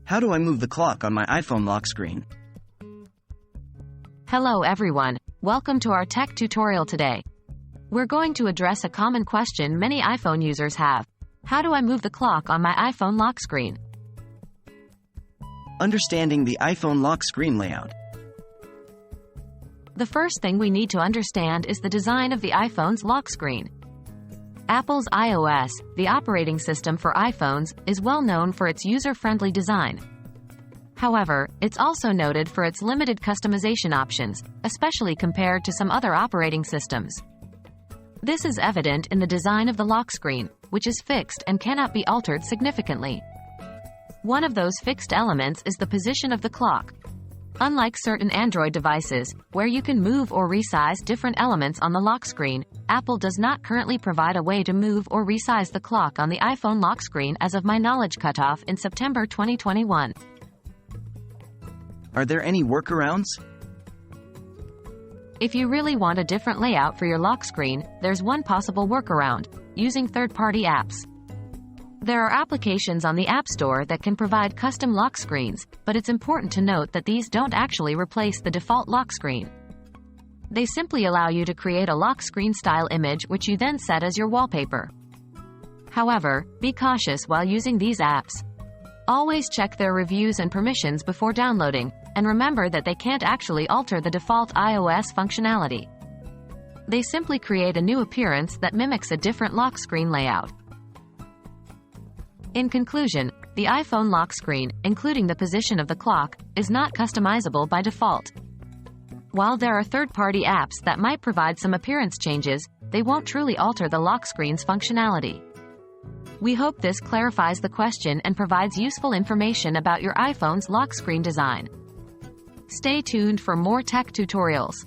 How do I move the clock on my iPhone lock screen? Hello everyone, welcome to our tech tutorial today. We're going to address a common question many iPhone users have. How do I move the clock on my iPhone lock screen? Understanding the iPhone lock screen layout. The first thing we need to understand is the design of the iPhone's lock screen. Apple's iOS, the operating system for iPhones, is well known for its user-friendly design. However, it's also noted for its limited customization options, especially compared to some other operating systems. This is evident in the design of the lock screen, which is fixed and cannot be altered significantly. One of those fixed elements is the position of the clock. Unlike certain Android devices, where you can move or resize different elements on the lock screen, Apple does not currently provide a way to move or resize the clock on the iPhone lock screen as of my knowledge cutoff in September 2021. Are there any workarounds? If you really want a different layout for your lock screen, there's one possible workaround: using third-party apps. There are applications on the App Store that can provide custom lock screens, but it's important to note that these don't actually replace the default lock screen. They simply allow you to create a lock screen style image which you then set as your wallpaper. However, be cautious while using these apps. Always check their reviews and permissions before downloading, and remember that they can't actually alter the default iOS functionality. They simply create a new appearance that mimics a different lock screen layout. In conclusion, the iPhone lock screen, including the position of the clock, is not customizable by default. While there are third-party apps that might provide some appearance changes, they won't truly alter the lock screen's functionality. We hope this clarifies the question and provides useful information about your iPhone's lock screen design. Stay tuned for more tech tutorials.